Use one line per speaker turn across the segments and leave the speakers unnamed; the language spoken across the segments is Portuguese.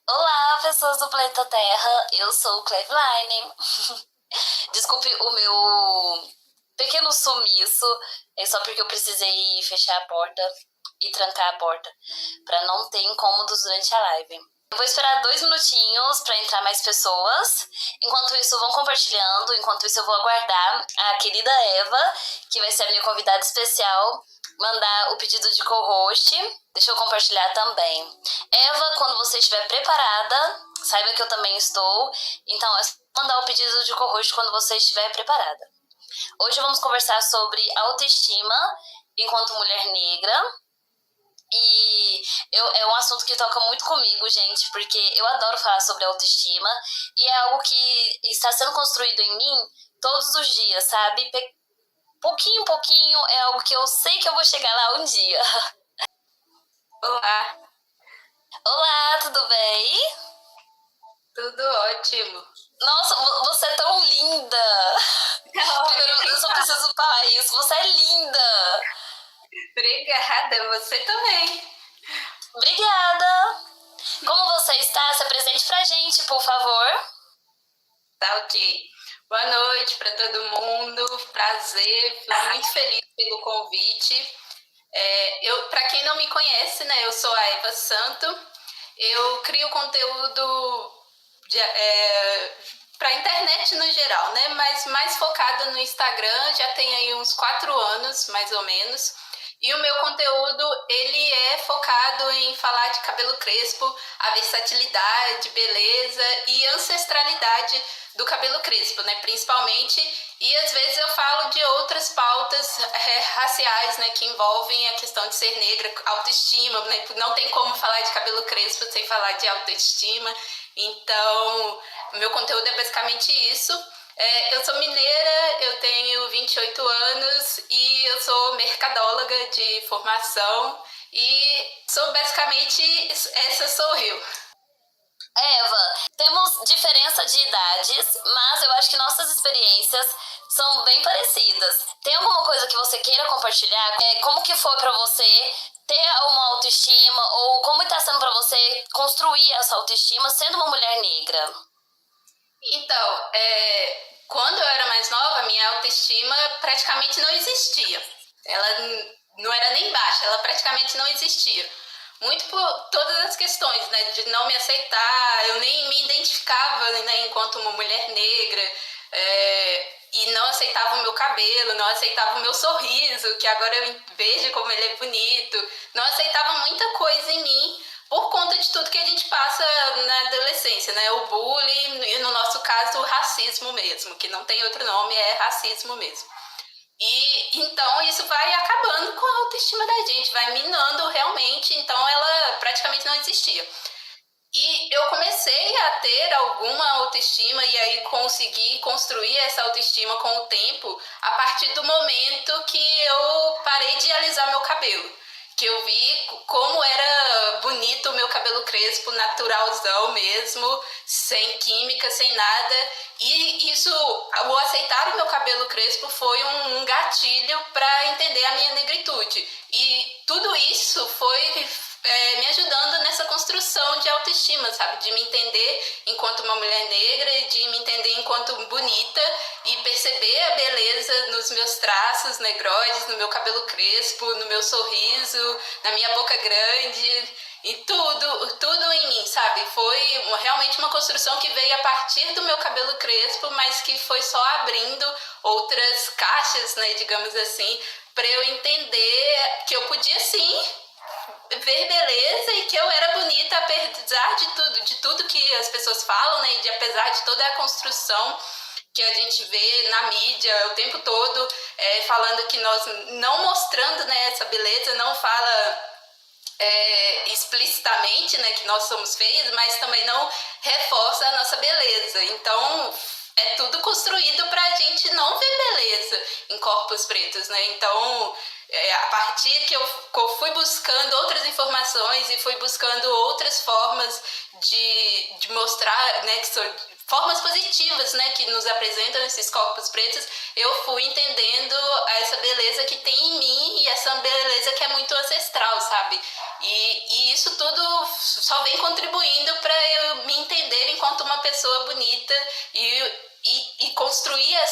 Olá, pessoas do planeta Terra, eu sou o Cleveline. Desculpe o meu pequeno sumiço, é só porque eu precisei fechar a porta e trancar a porta para não ter incômodos durante a live. Eu vou esperar 2 minutinhos para entrar mais pessoas. Enquanto isso, vão compartilhando. Enquanto isso, eu vou aguardar a querida Eva, que vai ser a minha convidada especial, mandar o pedido de co-host. Deixa eu compartilhar também. Eva, quando você estiver preparada, saiba que eu também estou. Então, é só mandar o pedido de co-host quando você estiver preparada. Hoje vamos conversar sobre autoestima enquanto mulher negra. E é um assunto que toca muito comigo, gente, porque eu adoro falar sobre autoestima e é algo que está sendo construído em mim todos os dias, sabe? Pouquinho em pouquinho é algo que eu sei que eu vou chegar lá um dia.
Olá,
Olá, tudo bem?
tudo ótimo.
Nossa, você é tão linda! Primeiro, eu só preciso falar isso, você é linda!
Obrigada, você também.
Obrigada! Como você está? Se apresente pra gente, por favor.
Tá ok. Boa noite para todo mundo. Prazer, fico muito feliz pelo convite. Para quem não me conhece, né, eu sou a Eva Santo. Eu crio conteúdo para internet no geral, né? Mas mais focada no Instagram, já tem aí uns 4 anos, mais ou menos. E o meu conteúdo, ele é focado em falar de cabelo crespo, a versatilidade, beleza e ancestralidade do cabelo crespo, né, principalmente. E às vezes eu falo de outras pautas raciais, né, que envolvem a questão de ser negra, autoestima, né, não tem como falar de cabelo crespo sem falar de autoestima. Então, meu conteúdo é basicamente isso. Eu sou mineira, eu tenho 28 anos e eu sou mercadóloga de formação e sou basicamente, essa sou eu.
Eva, temos diferença de idades, mas eu acho que nossas experiências são bem parecidas. Tem alguma coisa que você queira compartilhar? Como que foi pra você ter uma autoestima ou como está sendo pra você construir essa autoestima sendo uma mulher negra?
Então, quando eu era mais nova, minha autoestima praticamente não existia. Ela não era nem baixa, ela praticamente não existia. Muito por todas as questões, né, de não me aceitar, eu nem me identificava, né, enquanto uma mulher negra, e não aceitava o meu cabelo, não aceitava o meu sorriso, que agora eu vejo como ele é bonito, não aceitava muita coisa em mim, por conta de tudo que a gente passa na adolescência, né? O bullying e, no nosso caso, o racismo mesmo, que não tem outro nome, é racismo mesmo. E então isso vai acabando com a autoestima da gente, vai minando realmente, então ela praticamente não existia. E eu comecei a ter alguma autoestima e aí consegui construir essa autoestima com o tempo a partir do momento que eu parei de alisar meu cabelo. Que eu vi como era bonito o meu cabelo crespo, naturalzão mesmo, sem química, sem nada. E isso, o aceitar o meu cabelo crespo foi um gatilho para entender a minha negritude. E tudo isso foi me ajudando nessa construção de autoestima, sabe? De me entender enquanto uma mulher negra e de me entender enquanto bonita e perceber a beleza nos meus traços negroides, no meu cabelo crespo, no meu sorriso, na minha boca grande e tudo em mim, sabe? Foi realmente uma construção que veio a partir do meu cabelo crespo, mas que foi só abrindo outras caixas, né, digamos assim, para eu entender que eu podia sim ver beleza e que eu era bonita apesar de tudo que as pessoas falam, né? E de apesar de toda a construção que a gente vê na mídia o tempo todo, falando que nós não mostrando, né, essa beleza, não fala explicitamente, né, que nós somos feias, mas também não reforça a nossa beleza. Então é tudo construído para a gente não ver beleza em corpos pretos, né? Então a partir que eu fui buscando outras informações e fui buscando outras formas de mostrar, né, que são formas positivas, né, que nos apresentam esses corpos pretos, eu fui entendendo essa beleza que tem em mim e essa beleza que é muito ancestral, sabe? E isso tudo só vem contribuindo para eu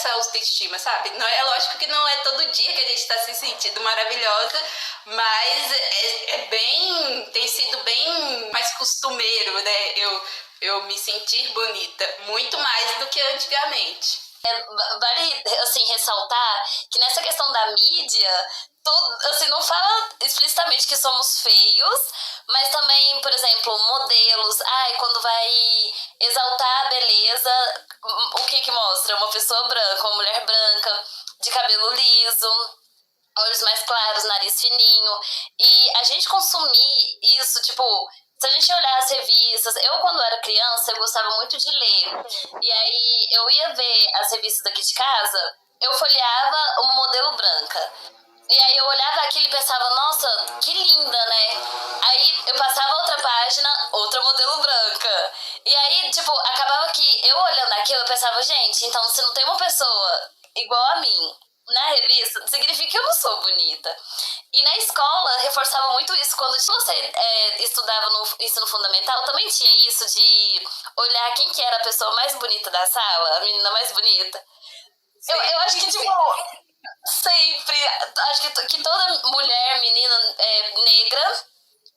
essa autoestima, sabe? Não é lógico que não é todo dia que a gente tá se sentindo maravilhosa, mas tem sido bem mais costumeiro, né? Eu me sentir bonita, muito mais do que antigamente.
Vale, assim, ressaltar que nessa questão da mídia, assim, não fala explicitamente que somos feios, mas também, por exemplo, modelos. Ai, quando vai exaltar a beleza, o que mostra? Uma pessoa branca, uma mulher branca, de cabelo liso, olhos mais claros, nariz fininho. E a gente consumir isso, tipo, se a gente olhar as revistas, eu quando era criança, eu gostava muito de ler. E aí eu ia ver as revistas daqui de casa, eu folheava uma modelo branca. E aí eu olhava aquilo e pensava, nossa, que linda, né? Aí eu passava outra página, outra modelo branca. E aí, tipo, acabava que eu olhando aquilo, eu pensava, gente, então se não tem uma pessoa igual a mim na revista, significa que eu não sou bonita. E na escola, reforçava muito isso. Quando você estudava no ensino fundamental, também tinha isso de olhar quem que era a pessoa mais bonita da sala, a menina mais bonita. Eu acho que, tipo, sempre, acho que toda mulher, menina negra,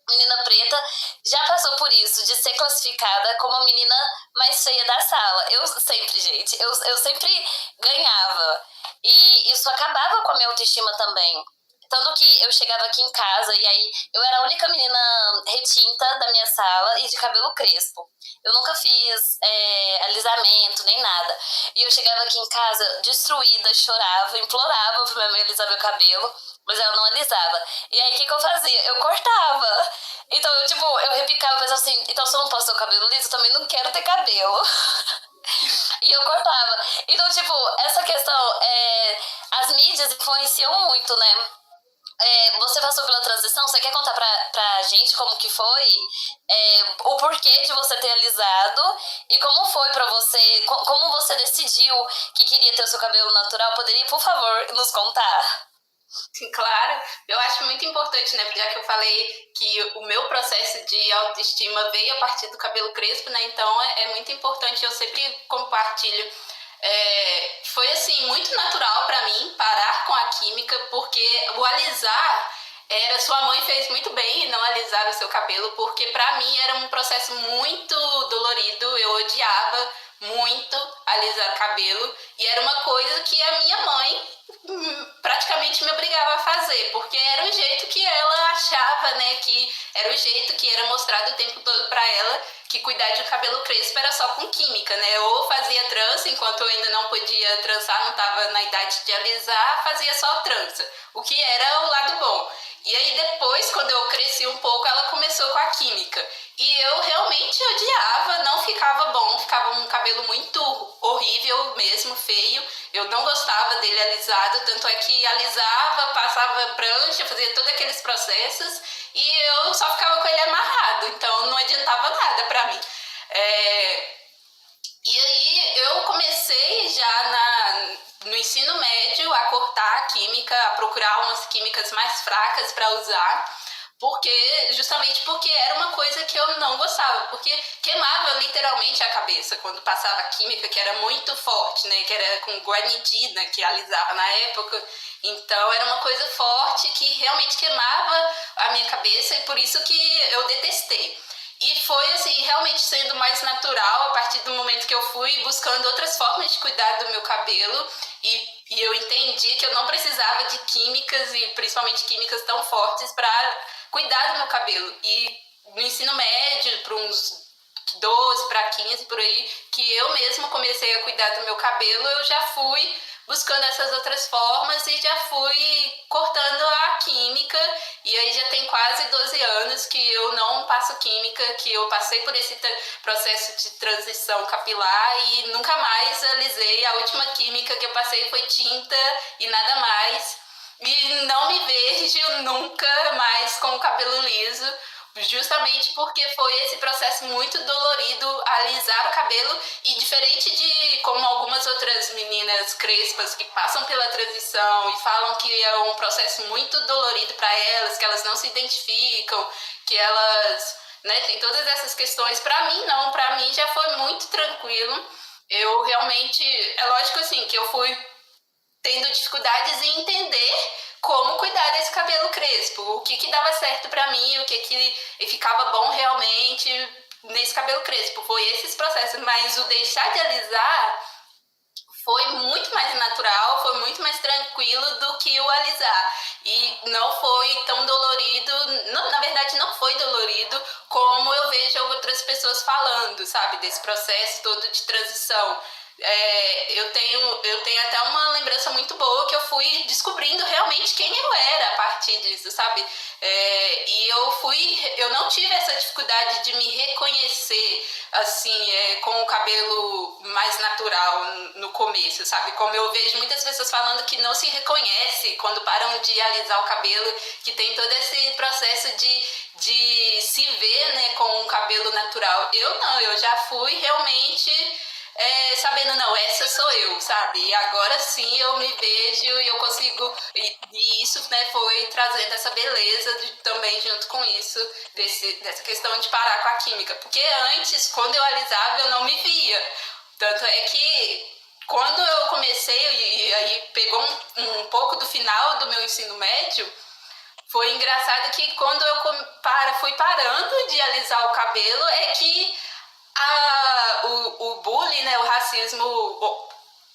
menina preta, já passou por isso, de ser classificada como a menina mais feia da sala. Eu sempre, gente, eu sempre ganhava. E isso acabava com a minha autoestima também. Tanto que eu chegava aqui em casa e aí eu era a única menina retinta da minha sala e de cabelo crespo. Eu nunca fiz alisamento nem nada. E eu chegava aqui em casa destruída, chorava, implorava pra minha mãe alisar meu cabelo, mas ela não alisava. E aí o que eu fazia? Eu cortava. Então eu, tipo, eu repicava, pensava assim, então se eu não posso ter o cabelo liso, eu também não quero ter cabelo. E eu cortava. Então, tipo, essa questão, as mídias influenciam muito, né? Você passou pela transição, você quer contar pra gente como que foi? O porquê de você ter alisado e como foi pra você, como você decidiu que queria ter o seu cabelo natural? Poderia, por favor, nos contar?
Sim, claro, eu acho muito importante, né? Já que eu falei que o meu processo de autoestima veio a partir do cabelo crespo, né? Então é muito importante, eu sempre compartilho. Foi assim muito natural para mim parar com a química, porque o alisar sua mãe fez muito bem em não alisar o seu cabelo, porque para mim era um processo muito dolorido, eu odiava muito alisar cabelo e era uma coisa que a minha mãe praticamente me obrigava a fazer, porque era o jeito que ela achava, né, que era o jeito que era mostrado o tempo todo para ela, que cuidar de um cabelo crespo era só com química, né, ou fazia trança, enquanto eu ainda não podia trançar, não estava na idade de alisar, fazia só trança, o que era o lado bom. E aí depois, quando eu cresci um pouco, ela começou com a química. E eu realmente odiava, não ficava bom, ficava um cabelo muito horrível mesmo, feio. Eu não gostava dele alisado, tanto é que alisava, passava prancha, fazia todos aqueles processos e eu só ficava com ele amarrado, então não adiantava nada pra mim. E aí eu comecei já no ensino médio a cortar a química, a procurar umas químicas mais fracas para usar, justamente porque era uma coisa que eu não gostava, porque queimava literalmente a cabeça quando passava a química, que era muito forte, né, que era com guanidina que alisava na época. Então era uma coisa forte que realmente queimava a minha cabeça e por isso que eu detestei. E foi assim, realmente sendo mais natural a partir do momento que eu fui buscando outras formas de cuidar do meu cabelo e eu entendi que eu não precisava de químicas e principalmente químicas tão fortes para cuidar do meu cabelo. E no ensino médio, para uns 12 para 15 por aí, que eu mesma comecei a cuidar do meu cabelo, eu já fui buscando essas outras formas e já fui cortando a química e aí já tem quase 12 anos que eu não passo química, que eu passei por esse processo de transição capilar e nunca mais alisei. A última química que eu passei foi tinta e nada mais e não me vejo nunca mais com o cabelo liso, justamente porque foi esse processo muito dolorido alisar o cabelo e diferente de como algumas outras meninas crespas que passam pela transição e falam que é um processo muito dolorido para elas, que elas não se identificam, que elas, né, tem todas essas questões. Para mim não, para mim já foi muito tranquilo. Eu realmente, é lógico assim, que eu fui tendo dificuldades em entender como cuidar desse cabelo crespo, o que que dava certo pra mim, o que que ficava bom realmente nesse cabelo crespo. Foi esses processos, mas o deixar de alisar foi muito mais natural, foi muito mais tranquilo do que o alisar. E não foi tão dolorido, não, na verdade não foi dolorido como eu vejo outras pessoas falando, sabe, desse processo todo de transição. Eu tenho até uma lembrança muito boa que eu fui descobrindo realmente quem eu era a partir disso, sabe? E eu não tive essa dificuldade de me reconhecer assim, com o cabelo mais natural no começo, sabe? Como eu vejo muitas pessoas falando que não se reconhece quando param de alisar o cabelo, que tem todo esse processo de se ver, né, com um cabelo natural. Eu não, eu já fui realmente sabendo, não, essa sou eu, sabe? E agora sim eu me vejo e eu consigo. E isso, né, foi trazendo essa beleza também junto com isso, dessa questão de parar com a química. Porque antes, quando eu alisava, eu não me via. Tanto é que quando eu comecei, e aí pegou um pouco do final do meu ensino médio, foi engraçado que quando eu fui parando de alisar o cabelo, é que o bullying, né, o racismo,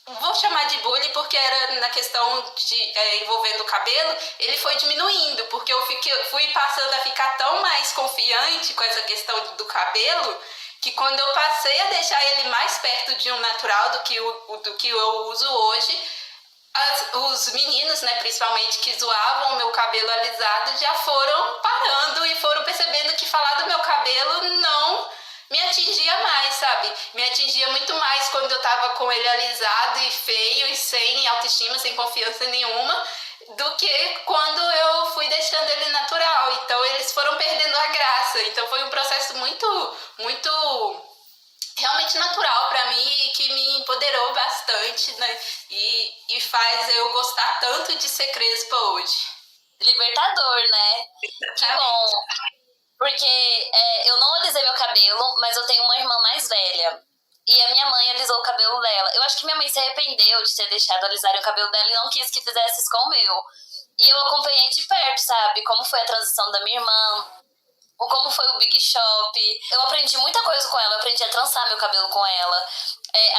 vou chamar de bullying porque era na questão envolvendo o cabelo, ele foi diminuindo, porque fui passando a ficar tão mais confiante com essa questão do cabelo, que quando eu passei a deixar ele mais perto de um natural do que eu uso hoje, os meninos, né, principalmente, que zoavam o meu cabelo alisado, já foram parando e foram percebendo que falar do meu cabelo não me atingia mais, sabe? Me atingia muito mais quando eu tava com ele alisado e feio e sem autoestima, sem confiança nenhuma, do que quando eu fui deixando ele natural. Então eles foram perdendo a graça. Então foi um processo muito, muito realmente natural para mim e que me empoderou bastante, né? E faz eu gostar tanto de ser crespa hoje.
Libertador, né? Que bom. Porque eu não alisei meu cabelo, mas eu tenho uma irmã mais velha. E a minha mãe alisou o cabelo dela. Eu acho que minha mãe se arrependeu de ter deixado alisar o cabelo dela e não quis que fizesse isso com o meu. E eu acompanhei de perto, sabe? Como foi a transição da minha irmã, ou como foi o Big Shop. Eu aprendi muita coisa com ela. Eu aprendi a trançar meu cabelo com ela,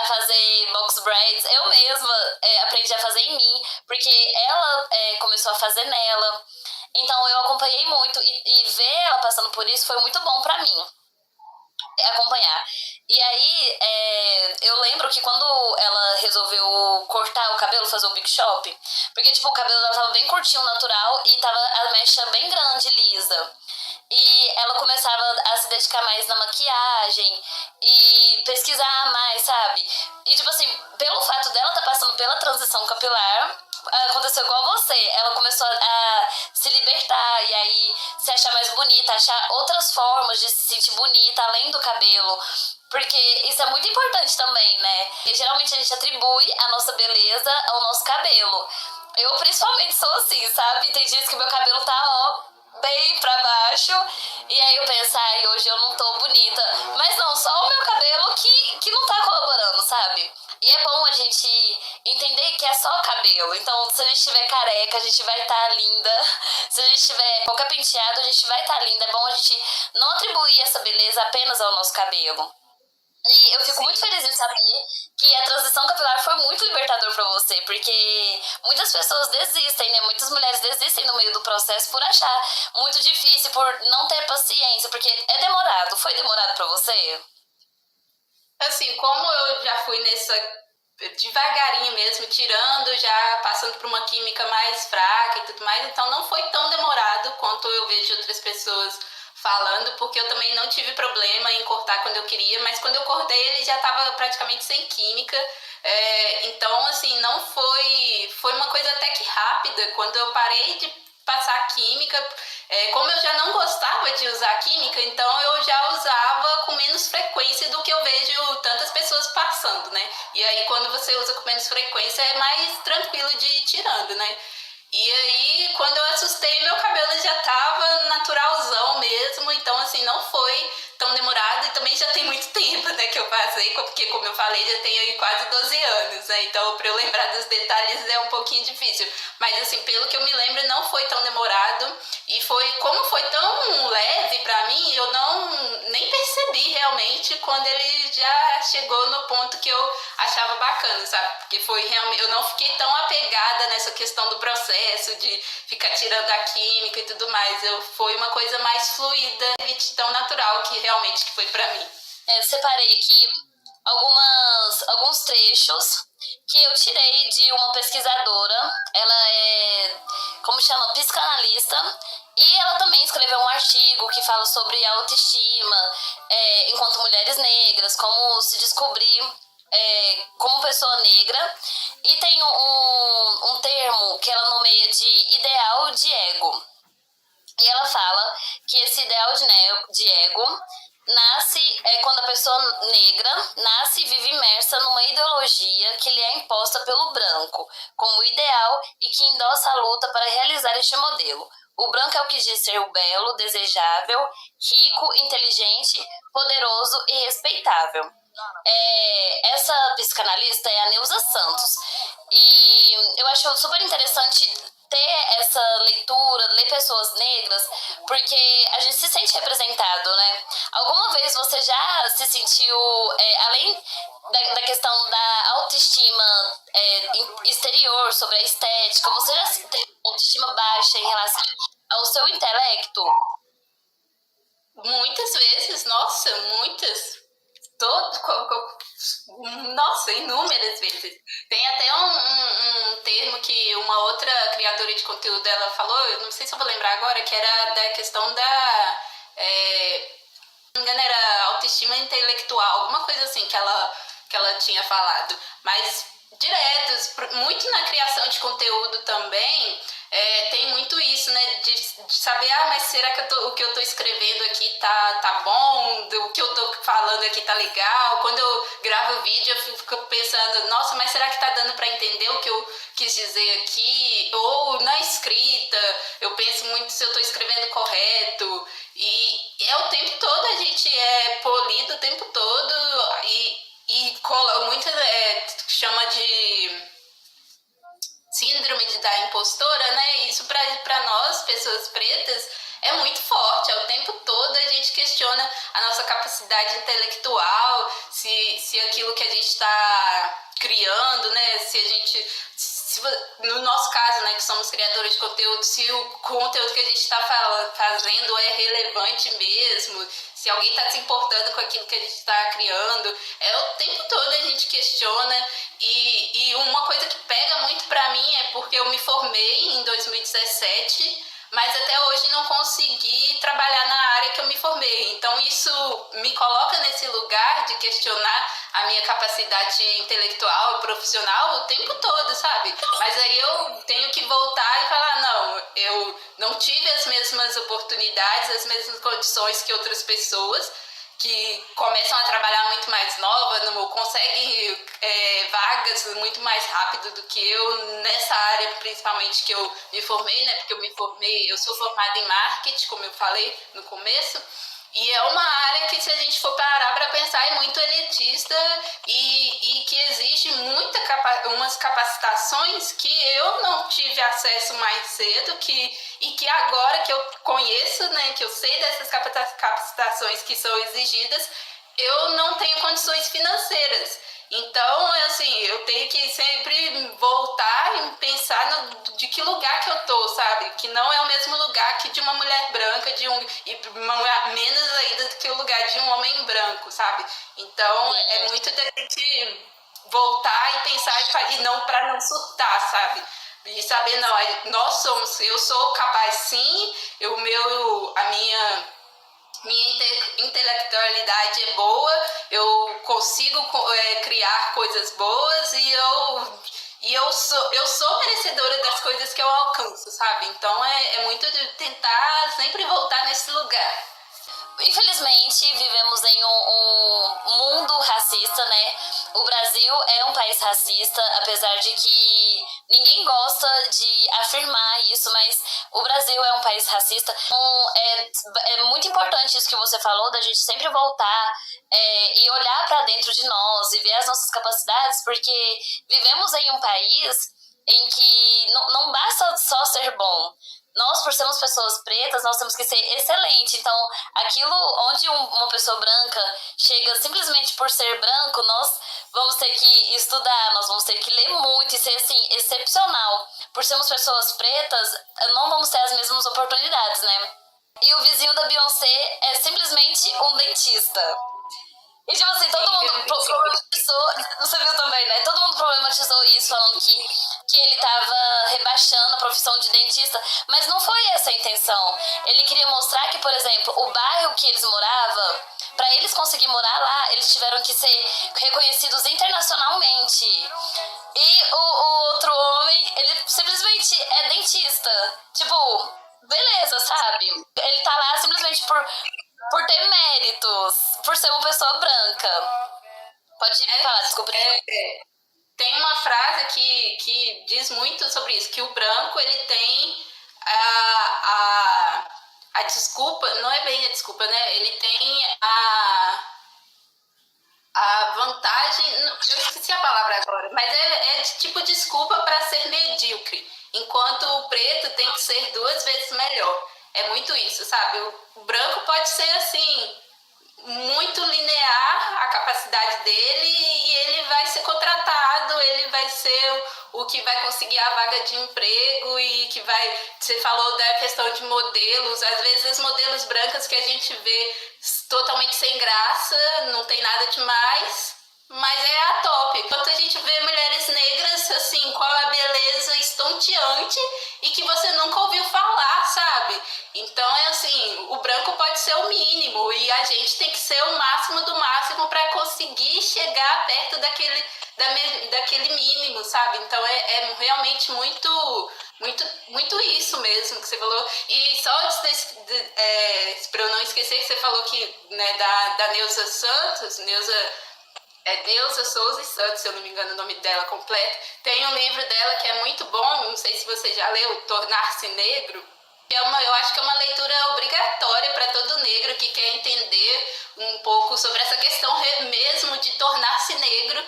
a fazer box braids. Eu mesma aprendi a fazer em mim, porque ela começou a fazer nela. Então eu acompanhei muito e ver ela passando por isso foi muito bom pra mim acompanhar. E aí, eu lembro que quando ela resolveu cortar o cabelo, fazer o Big Shop, porque, tipo, o cabelo dela tava bem curtinho, natural, e tava a mecha bem grande, lisa. E ela começava a se dedicar mais na maquiagem e pesquisar mais, sabe? E, tipo assim, pelo fato dela estar passando pela transição capilar, aconteceu igual a você. Ela começou a se libertar e aí se achar mais bonita, achar outras formas de se sentir bonita além do cabelo. Porque isso é muito importante também, né? Porque geralmente a gente atribui a nossa beleza ao nosso cabelo. Eu principalmente sou assim, sabe? Tem dias que meu cabelo tá, ó, bem pra baixo. E aí eu penso, ai, hoje eu não tô bonita. Mas não, só o meu cabelo que não tá colaborando, sabe? E é bom a gente entender que é só cabelo. Então, se a gente tiver careca, a gente vai estar linda. Se a gente tiver qualquer penteado, a gente vai estar linda. É bom a gente não atribuir essa beleza apenas ao nosso cabelo. E eu fico muito feliz em saber que a transição capilar foi muito libertador pra você, porque muitas pessoas desistem, né? Muitas mulheres desistem no meio do processo por achar muito difícil, por não ter paciência, porque é demorado. Foi demorado pra você?
Assim, como eu já fui nessa devagarinho mesmo, tirando, já passando por uma química mais fraca e tudo mais, então não foi tão demorado quanto eu vejo outras pessoas falando, porque eu também não tive problema em cortar quando eu queria, mas quando eu cortei ele já estava praticamente sem química, então assim, não foi uma coisa até que rápida, quando eu parei de passar química, como eu já não gostava de usar química, então eu já usava com menos frequência do que eu vejo tantas pessoas passando, né? E aí quando você usa com menos frequência é mais tranquilo de ir tirando, né? E aí, quando eu assustei, meu cabelo já tava naturalzão mesmo, então assim, não foi tão demorado e também já tem muito tempo, né? né, que eu passei, porque como eu falei, já tenho aí quase 12 anos, né? Então, para eu lembrar dos detalhes é um pouquinho difícil. Mas, assim, pelo que eu me lembro, não foi tão demorado. E como foi tão leve para mim, eu nem percebi realmente quando ele já chegou no ponto que eu achava bacana, sabe? Porque foi realmente, eu não fiquei tão apegada nessa questão do processo, de ficar tirando a química e tudo mais. Foi uma coisa mais fluida e tão natural que realmente que foi para mim.
Separei aqui alguns trechos que eu tirei de uma pesquisadora. Ela é, como chama, psicanalista. E ela também escreveu um artigo que fala sobre autoestima enquanto mulheres negras, como se descobrir como pessoa negra. E tem um termo que ela nomeia de ideal de ego. E ela fala que esse ideal de ego nasce quando a pessoa negra nasce e vive imersa numa ideologia que lhe é imposta pelo branco como ideal e que endossa a luta para realizar este modelo. O branco é o que diz ser o belo, desejável, rico, inteligente, poderoso e respeitável. Essa psicanalista é a Neuza Santos. E eu acho super interessante ter essa leitura, ler pessoas negras, porque a gente se sente representado, né? Alguma vez você já se sentiu, além da questão da autoestima exterior, sobre a estética, você já teve autoestima baixa em relação ao seu intelecto?
Muitas vezes, nossa, muitas. Nossa, inúmeras vezes. Tem até um termo que uma outra criadora de conteúdo ela falou, eu não sei se eu vou lembrar agora, que era da questão da... se não me engano, era autoestima intelectual, alguma coisa assim que ela tinha falado. Mas direto, muito na criação de conteúdo também, tem muito isso, né? De saber, mas será que o que eu tô escrevendo aqui tá bom? O que eu tô falando aqui tá legal? Quando eu gravo vídeo, eu fico pensando, nossa, mas será que tá dando pra entender o que eu quis dizer aqui? Ou na escrita, eu penso muito se eu tô escrevendo correto. E o tempo todo a gente é polido o tempo todo e muito chama de síndrome da impostora, né? Isso para nós, pessoas pretas, é muito forte. O tempo todo a gente questiona a nossa capacidade intelectual, se aquilo que a gente está criando, né? Se a gente... no nosso caso, né, que somos criadores de conteúdo, se o conteúdo que a gente está fazendo é relevante mesmo, se alguém está se importando com aquilo que a gente está criando. O tempo todo a gente questiona. E uma coisa que pega muito para mim é porque eu me formei em 2017, mas até hoje não consegui trabalhar na área que eu me formei. Então isso me coloca nesse lugar de questionar a minha capacidade intelectual e profissional o tempo todo, sabe? Mas aí eu tenho que voltar e falar, não, eu não tive as mesmas oportunidades, as mesmas condições que outras pessoas que começam a trabalhar muito mais nova, conseguem vagas muito mais rápido do que eu, nessa área principalmente que eu me formei, né? Porque eu sou formada em marketing, como eu falei no começo, e é uma área que, se a gente for parar para pensar, é muito elitista e que exige umas capacitações que eu não tive acesso mais cedo, e que agora que eu conheço, né, que eu sei dessas capacitações que são exigidas, eu não tenho condições financeiras. Então, assim, eu tenho que sempre voltar e pensar de que lugar que eu tô, sabe? Que não é o mesmo lugar que de uma mulher branca, e menos ainda do que o lugar de um homem branco, sabe? Então, é muito da gente voltar e pensar e não para não surtar, sabe? E saber, não, eu sou capaz sim, a minha intelectualidade é boa, eu consigo criar coisas boas e eu sou merecedora das coisas que eu alcanço, sabe? Então é muito de tentar sempre voltar nesse lugar.
Infelizmente, vivemos em um mundo racista, né? O Brasil é um país racista, apesar de que ninguém gosta de afirmar isso, mas o Brasil é um país racista. Então, é muito importante isso que você falou, da gente sempre voltar e olhar para dentro de nós e ver as nossas capacidades, porque vivemos em um país em que não basta só ser bom. Nós, por sermos pessoas pretas, nós temos que ser excelente. Então, aquilo onde uma pessoa branca chega simplesmente por ser branco, nós vamos ter que estudar, nós vamos ter que ler muito e ser, assim, excepcional. Por sermos pessoas pretas, não vamos ter as mesmas oportunidades, né? E o vizinho da Beyoncé é simplesmente um dentista. E, tipo assim, todo mundo problematizou, você viu também, né? Todo mundo problematizou isso, falando que ele tava rebaixando a profissão de dentista, mas não foi essa a intenção. Ele queria mostrar que, por exemplo, o bairro que eles moravam, para eles conseguirem morar lá, eles tiveram que ser reconhecidos internacionalmente. E o outro homem, ele simplesmente é dentista. Tipo, beleza, sabe? Ele tá lá simplesmente por ter méritos, por ser uma pessoa branca. Pode falar, desculpa.
Tem uma frase que diz muito sobre isso, que o branco, ele tem a desculpa, não é bem a desculpa, né? Ele tem a vantagem, eu esqueci a palavra agora, mas é tipo desculpa para ser medíocre, enquanto o preto tem que ser 2 vezes melhor. É muito isso, sabe? O branco pode ser, assim, muito linear a capacidade dele e ele vai ser contratado, ele vai ser o que vai conseguir a vaga de emprego e que vai... Você falou da questão de modelos, às vezes as modelos brancas que a gente vê totalmente sem graça, não tem nada demais, mas é a top. Enquanto a gente vê mulheres negras, assim, com a beleza estonteante e que você nunca ouviu falar, sabe? Então, é assim, o branco pode ser o mínimo e a gente tem que ser o máximo do máximo para conseguir chegar perto daquele mínimo, sabe? Então, é realmente muito isso mesmo que você falou. E só antes para eu não esquecer que você falou que, né, da Neuza Santos, Neuza Souza e Santos, se eu não me engano o nome dela completo. Tem um livro dela que é muito bom, não sei se você já leu, Tornar-se Negro. Eu acho que é uma leitura obrigatória para todo negro que quer entender um pouco sobre essa questão mesmo de tornar-se negro,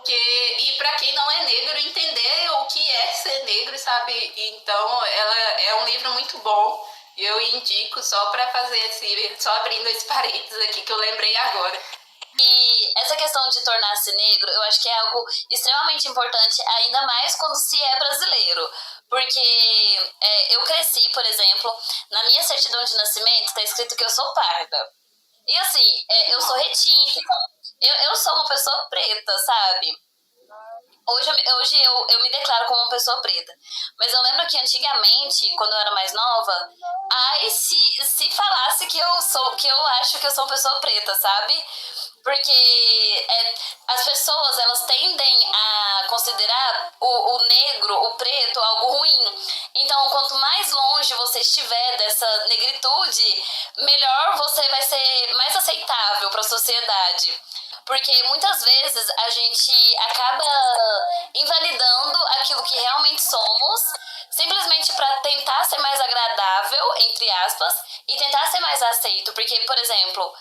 e para quem não é negro entender o que é ser negro, sabe? Então ela é um livro muito bom e eu indico só para fazer só abrindo esse parênteses aqui que eu lembrei agora.
E essa questão de tornar-se negro, eu acho que é algo extremamente importante, ainda mais quando se é brasileiro. Porque eu cresci, por exemplo, na minha certidão de nascimento está escrito que eu sou parda. E assim, eu sou retinta, eu sou uma pessoa preta, sabe? Hoje eu me declaro como uma pessoa preta. Mas eu lembro que antigamente, quando eu era mais nova, se falasse que eu acho que eu sou uma pessoa preta, sabe? Porque as pessoas, elas tendem a considerar o negro, o preto, algo ruim. Então, quanto mais longe você estiver dessa negritude, melhor você vai ser mais aceitável para a sociedade. Porque muitas vezes a gente acaba invalidando aquilo que realmente somos, simplesmente para tentar ser mais agradável, entre aspas, e tentar ser mais aceito. Porque, por exemplo,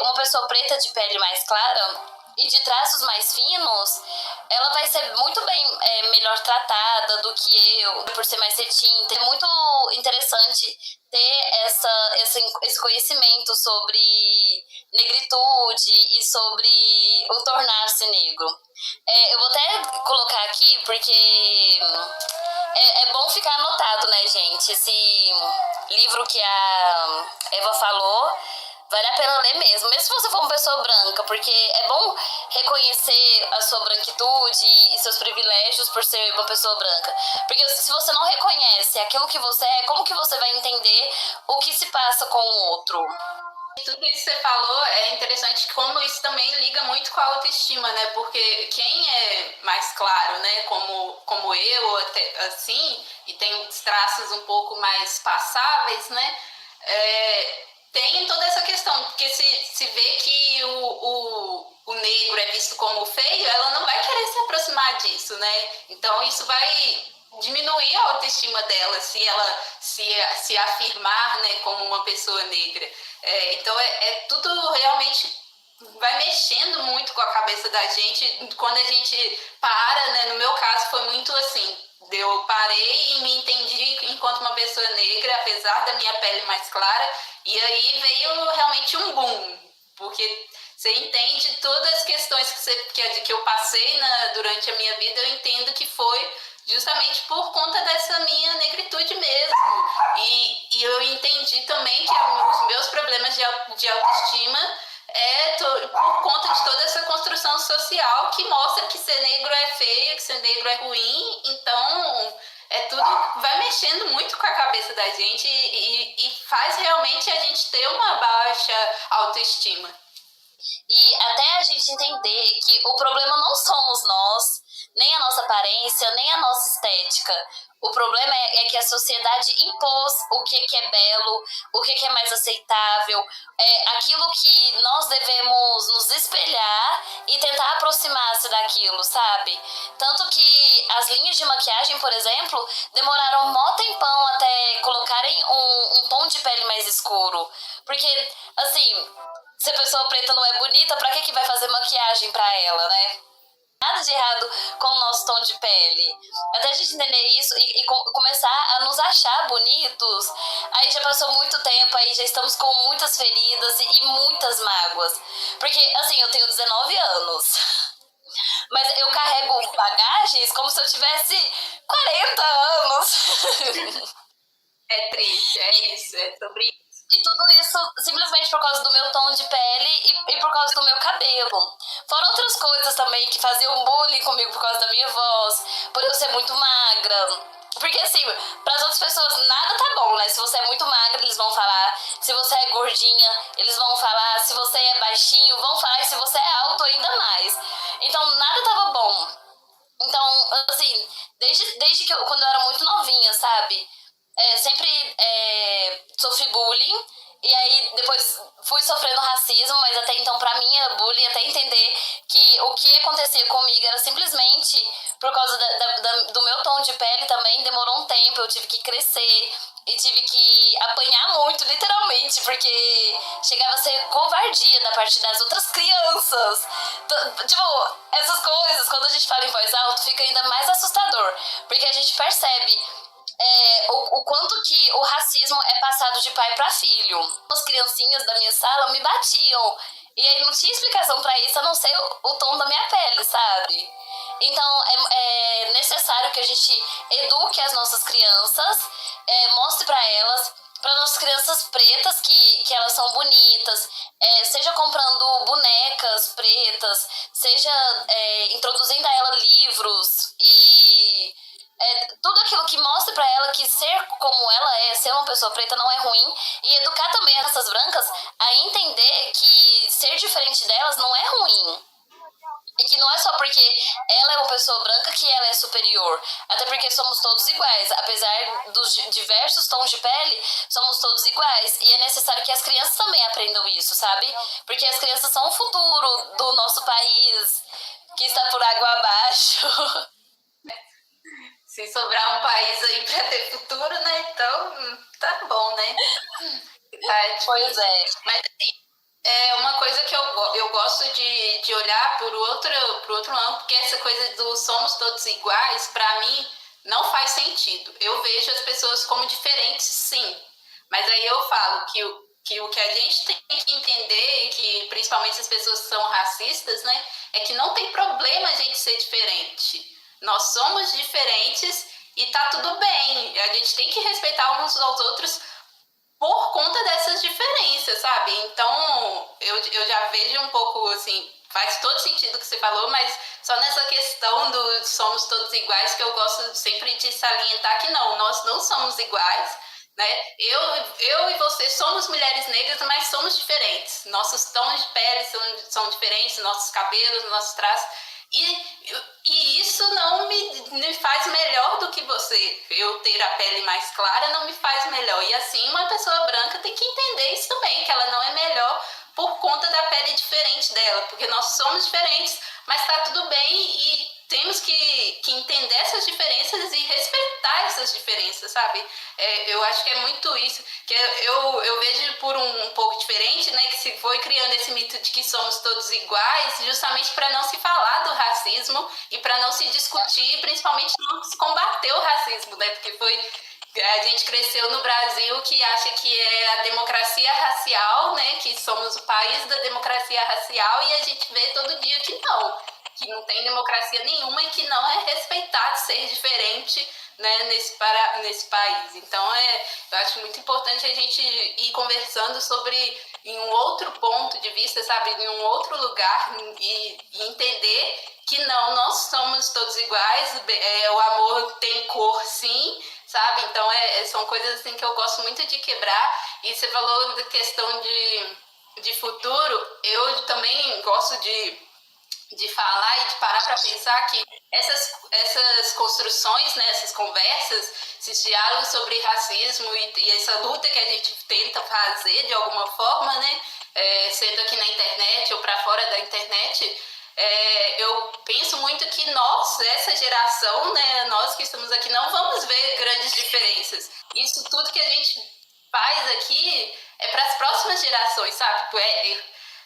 uma pessoa preta de pele mais clara e de traços mais finos, ela vai ser muito bem melhor tratada do que eu, por ser mais retinta. É muito interessante ter esse conhecimento sobre negritude e sobre o tornar-se negro. Eu vou até colocar aqui, porque é bom ficar anotado, né, gente? Esse livro que a Eva falou, vale a pena ler mesmo se você for uma pessoa branca, porque é bom reconhecer a sua branquitude e seus privilégios por ser uma pessoa branca. Porque se você não reconhece aquilo que você é, como que você vai entender o que se passa com o outro?
Tudo isso que você falou é interessante, como isso também liga muito com a autoestima, né? Porque quem é mais claro, né? Como eu, até assim, e tem uns traços um pouco mais passáveis, né? Tem toda essa questão, porque se vê que como feio, ela não vai querer se aproximar disso, né? Então isso vai diminuir a autoestima dela se ela se afirmar, né, como uma pessoa negra. Então tudo realmente vai mexendo muito com a cabeça da gente quando a gente para, né? No meu caso foi muito assim, eu parei e me entendi enquanto uma pessoa negra, apesar da minha pele mais clara, e aí veio realmente um boom, porque você entende todas as questões que eu passei durante a minha vida, eu entendo que foi justamente por conta dessa minha negritude mesmo. E eu entendi também que os meus problemas de autoestima por conta de toda essa construção social que mostra que ser negro é feio, que ser negro é ruim. Então, tudo vai mexendo muito com a cabeça da gente e faz realmente a gente ter uma baixa autoestima.
E até a gente entender que o problema não somos nós, nem a nossa aparência, nem a nossa estética. O problema é que a sociedade impôs o que é belo, o que é mais aceitável, aquilo que nós devemos nos espelhar e tentar aproximar-se daquilo, sabe? Tanto que as linhas de maquiagem, por exemplo, demoraram um mó tempão até colocarem um tom de pele mais escuro. Porque, assim, se a pessoa preta não é bonita, pra que vai fazer maquiagem pra ela, né? Nada de errado com o nosso tom de pele. Até a gente entender isso e começar a nos achar bonitos, aí já passou muito tempo, aí já estamos com muitas feridas e muitas mágoas. Porque, assim, eu tenho 19 anos, mas eu carrego bagagens como se eu tivesse 40 anos.
É triste, é isso, é sobre isso.
E tudo isso simplesmente por causa do meu tom de pele e por causa do meu cabelo. Fora outras coisas também que faziam bullying comigo por causa da minha voz, por eu ser muito magra. Porque assim, para as outras pessoas nada tá bom, né? Se você é muito magra, eles vão falar. Se você é gordinha, eles vão falar. Se você é baixinho, vão falar. E se você é alto, ainda mais. Então nada tava bom. Então, assim, desde que quando eu era muito novinha, sabe? Sempre sofri bullying. E aí depois fui sofrendo racismo, mas até então pra mim era bullying, até entender que o que acontecia comigo era simplesmente por causa do meu tom de pele também. Demorou um tempo, eu tive que crescer e tive que apanhar muito, literalmente, porque chegava a ser covardia da parte das outras crianças. Tipo, essas coisas, quando a gente fala em voz alta, fica ainda mais assustador, porque a gente percebe o quanto que o racismo é passado de pai para filho. As criancinhas da minha sala me batiam. E aí não tinha explicação para isso, a não ser o tom da minha pele, sabe? Então é necessário que a gente eduque as nossas crianças, mostre para nossas crianças pretas que elas são bonitas, seja comprando bonecas pretas, seja introduzindo a ela livros e tudo aquilo que mostra pra ela que ser como ela ser uma pessoa preta não é ruim, e educar também essas brancas a entender que ser diferente delas não é ruim. E que não é só porque ela é uma pessoa branca que ela é superior. Até porque somos todos iguais. Apesar dos diversos tons de pele, somos todos iguais. E é necessário que as crianças também aprendam isso, sabe? Porque as crianças são o futuro do nosso país, que está por água abaixo.
Se sobrar um país aí pra ter futuro, né? Então, tá bom, né?
Pois é.
Mas, assim, uma coisa que eu gosto de olhar por outro ângulo, porque essa coisa do somos todos iguais, pra mim, não faz sentido. Eu vejo as pessoas como diferentes, sim. Mas aí eu falo que o que a gente tem que entender, e que principalmente as pessoas que são racistas, né? É que não tem problema a gente ser diferente. Nós somos diferentes e tá tudo bem. A gente tem que respeitar uns aos outros por conta dessas diferenças, sabe? Então, eu já vejo um pouco, assim, faz todo sentido o que você falou, mas só nessa questão do somos todos iguais que eu gosto sempre de salientar que não, nós não somos iguais, né? Eu e você somos mulheres negras, mas somos diferentes. Nossos tons de pele são diferentes, nossos cabelos, nossos traços. E isso não me faz melhor do que você. Eu ter a pele mais clara não me faz melhor. E assim, uma pessoa branca tem que entender isso também, que ela não é melhor por conta da pele diferente dela, porque nós somos diferentes, mas tá tudo bem e temos que entender essas diferenças e respeitar essas diferenças, sabe? Eu acho que é muito isso, que eu vejo por um pouco diferente, né, que se foi criando esse mito de que somos todos iguais, justamente para não se falar do racismo e para não se discutir, principalmente não se combater o racismo, né, porque a gente cresceu no Brasil que acha que é a democracia racial, né, que somos o país da democracia racial, e a gente vê todo dia que não tem democracia nenhuma e que não é respeitado ser diferente, né, nesse país. Então, eu acho muito importante a gente ir conversando sobre em um outro ponto de vista, sabe, em um outro lugar e entender que não, nós somos todos iguais, o amor tem cor, sim, sabe? Então, são coisas assim que eu gosto muito de quebrar. E você falou da questão de futuro, eu também gosto de falar e de parar para pensar que essas construções, né, essas conversas, esses diálogos sobre racismo e essa luta que a gente tenta fazer de alguma forma, né, sendo aqui na internet ou para fora da internet, eu penso muito que nós, essa geração, né, nós que estamos aqui, não vamos ver grandes diferenças. Isso tudo que a gente faz aqui é para as próximas gerações, sabe?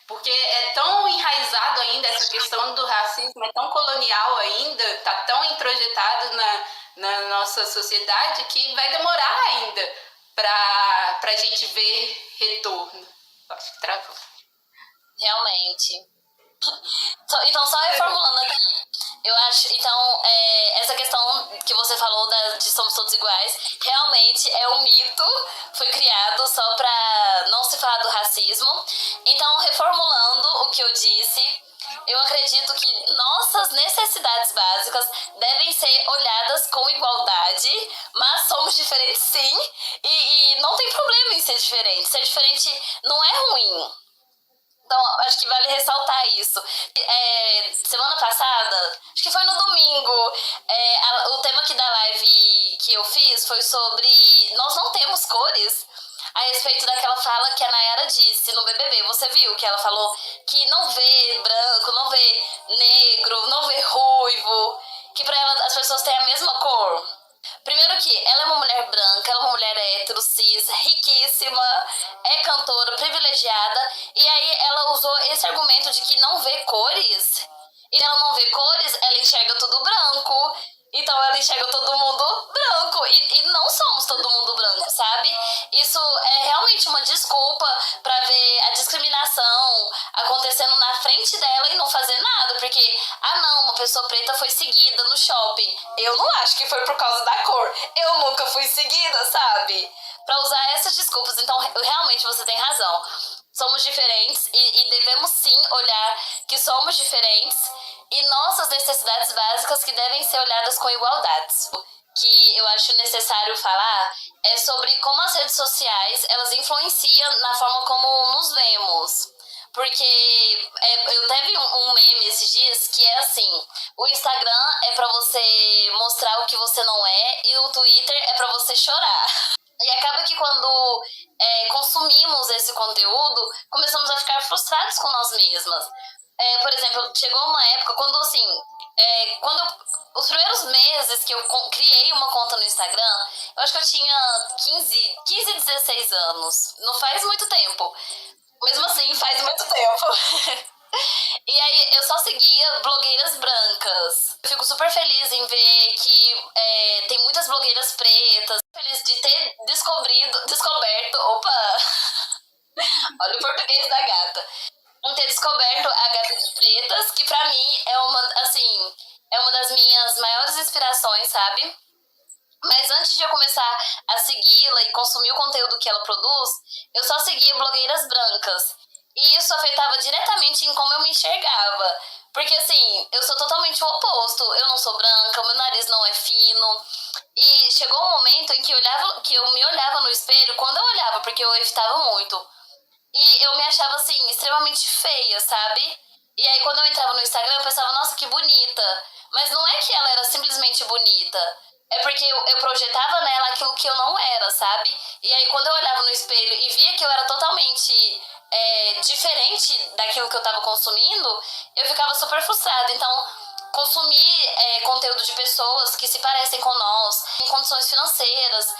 Porque é tão enraizado ainda essa questão do racismo, é tão colonial ainda, está tão introjetado na nossa sociedade que vai demorar ainda para a gente ver retorno. Acho que travou.
Realmente. Então, só reformulando aqui, eu acho, então, essa questão que você falou de somos todos iguais, realmente é um mito, foi criado só pra não se falar do racismo. Então, reformulando o que eu disse, eu acredito que nossas necessidades básicas devem ser olhadas com igualdade, mas somos diferentes sim, e não tem problema em ser diferente. Ser diferente não é ruim. Então, acho que vale ressaltar isso. Semana passada, acho que foi no domingo, o tema aqui da live que eu fiz foi sobre nós não temos cores, a respeito daquela fala que a Nayara disse no BBB. Você viu que ela falou que não vê branco, não vê negro, não vê ruivo, que pra ela as pessoas têm a mesma cor. Primeiro que ela é uma mulher branca, ela é uma mulher hétero, cis, riquíssima, é cantora, privilegiada, e aí ela usou esse argumento de que não vê cores, e ela não vê cores, ela enxerga tudo branco, então ela enxerga todo mundo branco, e não somos todo mundo branco, sabe? Isso é realmente uma desculpa pra ver a discriminação acontecendo na frente dela e não fazer nada, porque, não, uma pessoa preta foi seguida no shopping. Eu não acho que foi por causa da cor. Eu nunca fui seguida, sabe? Pra usar essas desculpas. Então, realmente, você tem razão. Somos diferentes e devemos sim olhar que somos diferentes e nossas necessidades básicas que devem ser olhadas com igualdades. Que eu acho necessário falar é sobre como as redes sociais elas influenciam na forma como nos vemos. Porque eu teve um meme esses dias que é assim: o Instagram é pra você mostrar o que você não é e o Twitter é pra você chorar. E acaba que quando consumimos esse conteúdo, começamos a ficar frustrados com nós mesmas. Por exemplo, chegou uma época quando, assim, os primeiros meses que eu criei uma conta no Instagram, eu acho que eu tinha 15, 16 anos. Não faz muito tempo. Mesmo assim, faz muito tempo. E aí, eu só seguia blogueiras brancas. Eu fico super feliz em ver que tem muitas blogueiras pretas. Feliz de ter descoberto... Opa! Olha o português da gata. Em ter descoberto a Gatas Pretas, que pra mim é uma das minhas maiores inspirações, sabe? Mas antes de eu começar a segui-la e consumir o conteúdo que ela produz, eu só seguia blogueiras brancas. E isso afetava diretamente em como eu me enxergava. Porque, assim, eu sou totalmente o oposto. Eu não sou branca, meu nariz não é fino. E chegou um momento em que eu me olhava no espelho, quando eu olhava, porque eu evitava muito. E eu me achava, assim, extremamente feia, sabe? E aí, quando eu entrava no Instagram, eu pensava, nossa, que bonita. Mas não é que ela era simplesmente bonita. É porque eu projetava nela aquilo que eu não era, sabe? E aí, quando eu olhava no espelho e via que eu era totalmente diferente daquilo que eu tava consumindo, eu ficava super frustrada. Então, consumir conteúdo de pessoas que se parecem com nós, em condições financeiras,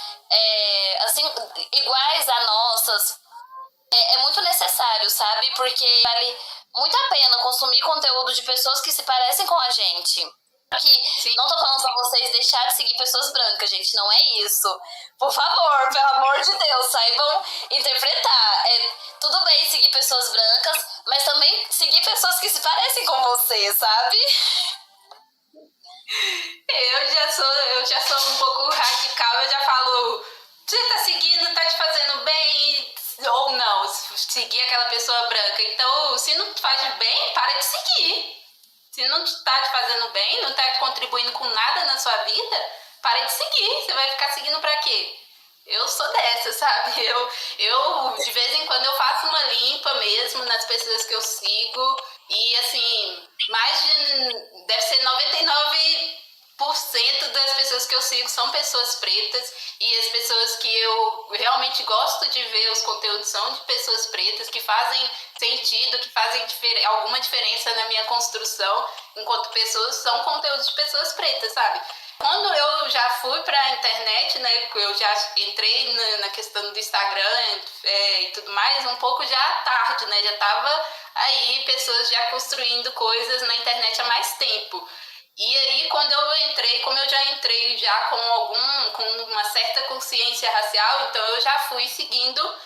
assim, iguais a nossas, é muito necessário, sabe? Porque vale muito a pena consumir conteúdo de pessoas que se parecem com a gente. Aqui,
Sim.
não tô falando pra vocês deixar de seguir pessoas brancas, gente, não é isso. Por favor, pelo amor de Deus, saibam interpretar. Tudo bem seguir pessoas brancas, mas também seguir pessoas que se parecem com você, sabe?
Eu já sou um pouco radical, eu já falo, você tá seguindo, tá te fazendo bem, ou não, seguir aquela pessoa branca. Então, se não te faz bem, para de seguir. Se não tá te fazendo bem, não tá contribuindo com nada na sua vida, para de seguir. Você vai ficar seguindo pra quê? Eu sou dessa, sabe? Eu de vez em quando eu faço uma limpa mesmo nas pessoas que eu sigo. E assim, deve ser 99% das pessoas que eu sigo são pessoas pretas. E as pessoas que eu realmente gosto de ver os conteúdos são de pessoas pretas, que fazem sentido, que fazem alguma diferença na minha construção, enquanto pessoas são conteúdos de pessoas pretas, sabe? Quando eu já fui para a internet, né, eu já entrei na questão do Instagram e tudo mais, um pouco já à tarde, né, já tava aí pessoas já construindo coisas na internet há mais tempo. E aí, quando eu entrei, como eu já entrei já com uma certa consciência racial, então eu já fui seguindo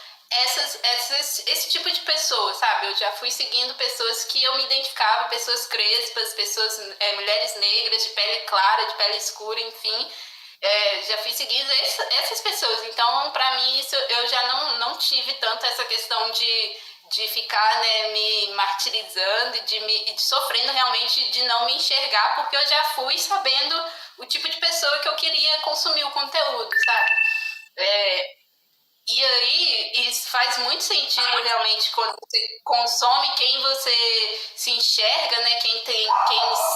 esse tipo de pessoa, sabe? Eu já fui seguindo pessoas que eu me identificava, pessoas crespas, pessoas, mulheres negras, de pele clara, de pele escura, enfim. Já fui seguindo essas pessoas. Então, para mim, isso, eu já não tive tanto essa questão de ficar, né, me martirizando e de sofrendo realmente de não me enxergar, porque eu já fui sabendo o tipo de pessoa que eu queria consumir o conteúdo, sabe? E aí, isso faz muito sentido realmente quando você consome quem você se enxerga, né? Quem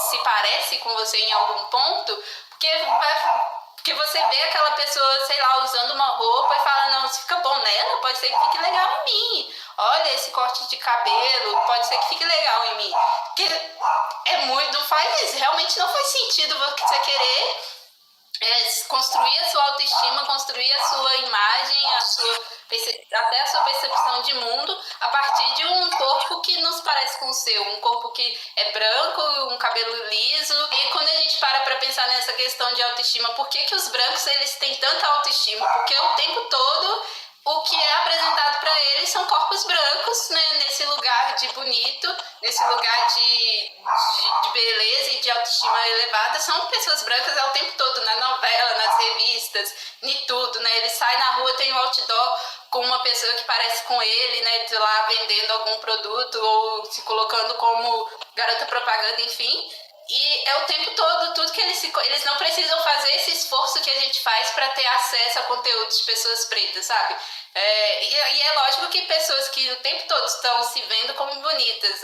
se parece com você em algum ponto, porque você vê aquela pessoa, sei lá, usando uma roupa e fala, não, se fica bom nela, pode ser que fique legal em mim. Olha esse corte de cabelo, pode ser que fique legal em mim. Porque realmente não faz sentido você querer construir a sua autoestima, construir a sua imagem, até a sua percepção de mundo a partir de um corpo que nos parece com o seu, um corpo que é branco, um cabelo liso. E quando a gente para pensar nessa questão de autoestima, por que os brancos eles têm tanta autoestima? Porque o tempo todo o que é apresentado para eles são corpos brancos, né? Nesse lugar de bonito, nesse lugar de beleza e de autoestima elevada. São pessoas brancas ao tempo todo, na novela, nas revistas, em tudo, né? Ele sai na rua, tem um outdoor com uma pessoa que parece com ele, né? De lá vendendo algum produto ou se colocando como garota propaganda, enfim. E é o tempo todo, tudo que eles não precisam fazer esse esforço que a gente faz para ter acesso a conteúdos de pessoas pretas, sabe? E é lógico que pessoas que o tempo todo estão se vendo como bonitas,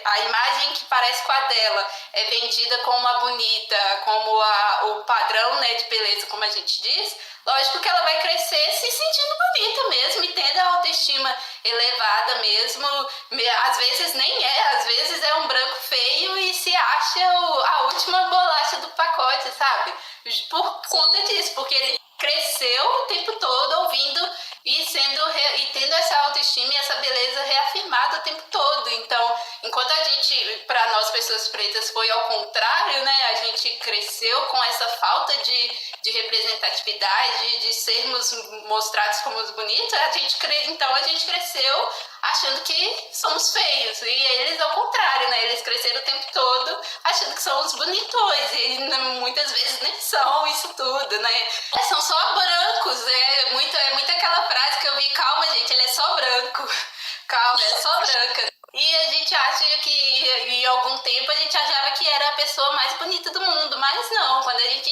a imagem que parece com a dela é vendida como a bonita, como o padrão, né, de beleza, como a gente diz. Lógico que ela vai crescer se sentindo bonita mesmo e tendo a autoestima elevada mesmo. Às vezes nem às vezes é um branco feio e se acha a última bolacha do pacote, sabe? Por conta disso, porque ele cresceu o tempo todo ouvindo e tendo essa autoestima e essa beleza reafirmada o tempo todo. Então, enquanto para nós pessoas pretas foi ao contrário, né? A gente cresceu com essa falta de representatividade, de sermos mostrados como bonitos, então a gente cresceu achando que somos feios. E eles, ao contrário, né? Eles cresceram o tempo todo achando que somos bonitões. E muitas vezes nem são isso tudo, né? São só brancos. É muito aquela frase que eu vi, calma, gente, ele é só branco. Calma, é só branca. E a gente acha que em algum tempo a gente achava que era a pessoa mais bonita do mundo, mas não, quando a gente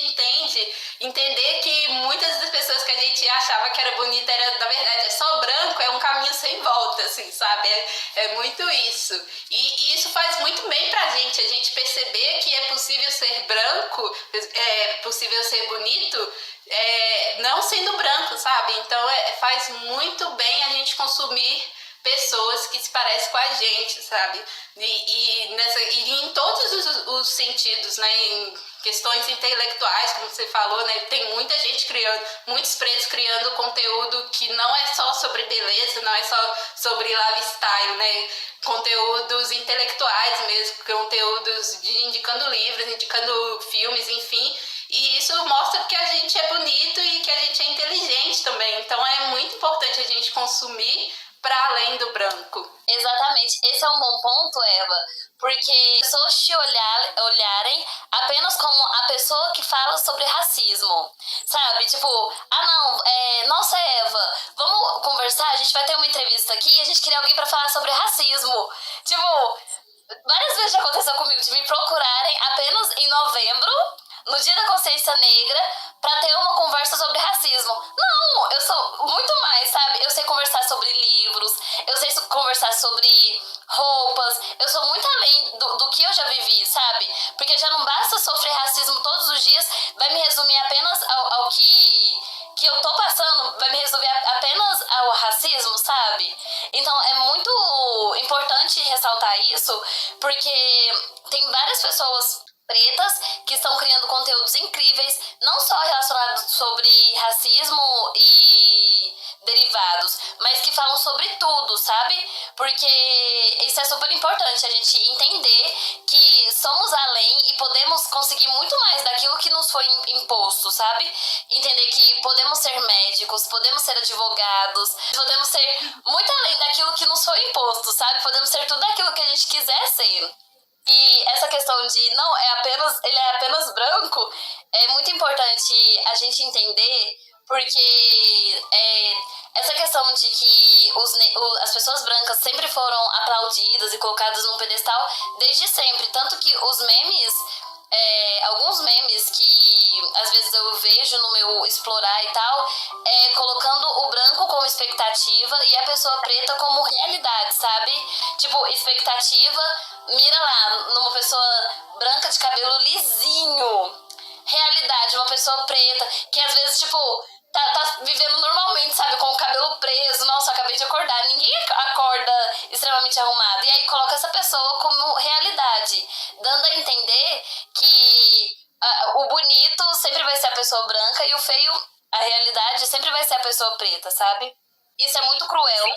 entender que muitas das pessoas que a gente achava que era bonita na verdade é só branco, é um caminho sem volta, assim, sabe? É muito isso. E isso faz muito a gente perceber que é possível ser branco, é possível ser bonito, não sendo branco, sabe? Então faz muito bem a gente consumir pessoas que se parecem com a gente, sabe? E em todos os sentidos, né? Em questões intelectuais, como você falou, né? Tem muita gente criando, muitos pretos criando conteúdo que não é só sobre beleza, não é só sobre lifestyle, né? Conteúdos intelectuais mesmo, conteúdos indicando livros, indicando filmes, enfim. E isso mostra que a gente é bonito e que a gente é inteligente também. Então é muito importante a gente consumir para além do branco.
Exatamente, esse é um bom ponto, Eva, porque pessoas te olharem apenas como a pessoa que fala sobre racismo, sabe? Tipo, nossa, Eva, vamos conversar, a gente vai ter uma entrevista aqui e a gente queria alguém pra falar sobre racismo. Tipo, várias vezes já aconteceu comigo de me procurarem apenas em novembro, no Dia da Consciência Negra, pra ter uma conversa sobre racismo. Não, eu sou muito mais, sabe? Eu sei conversar sobre livros, eu sei conversar sobre roupas, eu sou muito além do que eu já vivi, sabe? Porque já não basta sofrer racismo todos os dias, vai me resumir apenas ao que eu tô passando, vai me resumir apenas ao racismo, sabe? Então é muito importante ressaltar isso, porque tem várias pessoas pretas que estão criando conteúdos incríveis, não só relacionados sobre racismo e derivados, mas que falam sobre tudo, sabe? Porque isso é super importante, a gente entender que somos além e podemos conseguir muito mais daquilo que nos foi imposto, sabe? Entender que podemos ser médicos, podemos ser advogados, podemos ser muito além daquilo que nos foi imposto, sabe? Podemos ser tudo aquilo que a gente quiser ser. E essa questão de não, ele é apenas branco, é muito importante a gente entender, porque essa questão de que as pessoas brancas sempre foram aplaudidas e colocadas num pedestal desde sempre. Tanto que os memes, alguns memes que às vezes eu vejo no meu explorar e tal, colocando o branco como expectativa e a pessoa preta como realidade, sabe? Tipo, expectativa, mira lá, numa pessoa branca de cabelo lisinho. Realidade, uma pessoa preta, que às vezes, tipo, tá vivendo normalmente, sabe? Com o cabelo preso. Nossa, acabei de acordar. Ninguém acorda extremamente arrumado. E aí coloca essa pessoa como realidade, dando a entender que o bonito sempre vai ser a pessoa branca e o feio, a realidade, sempre vai ser a pessoa preta, sabe? Isso é muito cruel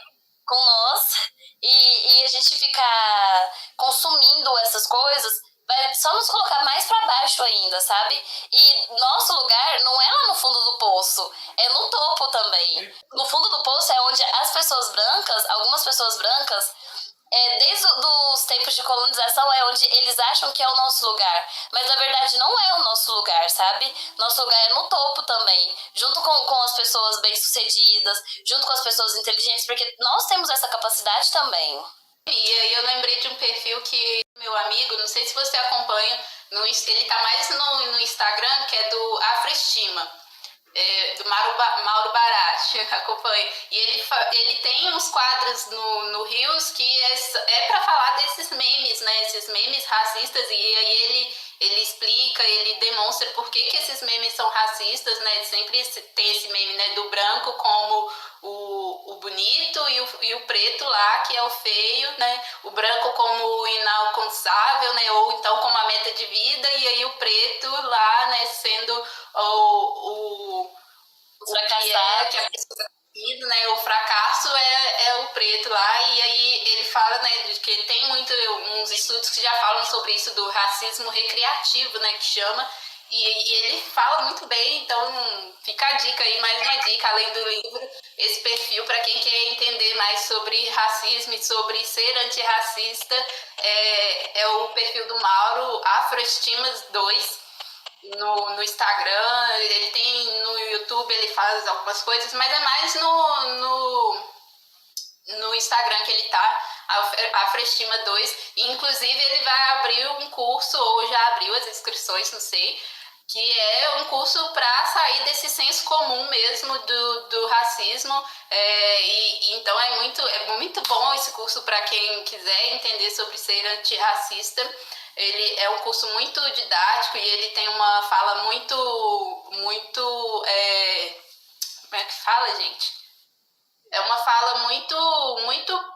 com nós. E a gente ficar consumindo essas coisas vai só nos colocar mais pra baixo ainda, sabe? E nosso lugar não é lá no fundo do poço, é no topo também. No fundo do poço é onde as pessoas brancas, algumas pessoas brancas, desde os tempos de colonização é onde eles acham que é o nosso lugar. Mas na verdade não é o nosso lugar, sabe? Nosso lugar é no topo também, junto com as pessoas bem-sucedidas, junto com as pessoas inteligentes, porque nós temos essa capacidade também.
E aí eu lembrei de um perfil que meu amigo, não sei se você acompanha, ele tá mais no Instagram, que é do Afroestima, do Mauro Barati, acompanha. E ele tem uns quadros no Reels que é para falar desses memes, né? Esses memes racistas, e aí ele explica, ele demonstra por que esses memes são racistas, né? Sempre tem esse meme, né, do branco como o bonito e o preto lá, que é o feio, né? O branco como o inalcançável, né? Ou então como a meta de vida, e aí o preto lá, né, sendo o
fracassado.
que a pessoa tá indo, né? O fracasso é o preto lá, e aí ele fala, né, de que tem uns estudos que já falam sobre isso do racismo recreativo, né, que chama, e ele fala muito bem. Então fica a dica aí, mais uma dica, além do livro, esse perfil para quem quer entender mais sobre racismo e sobre ser antirracista, é o perfil do Mauro, Afroestimas 2, no Instagram. Ele tem no YouTube, ele faz algumas coisas, mas é mais no Instagram que ele tá, a Afroestima 2, e inclusive ele vai abrir um curso, ou já abriu as inscrições, não sei, que é um curso para sair desse senso comum mesmo do racismo. Então é muito bom esse curso para quem quiser entender sobre ser antirracista. Ele é um curso muito didático e ele tem uma fala como é que fala, gente? É uma fala muito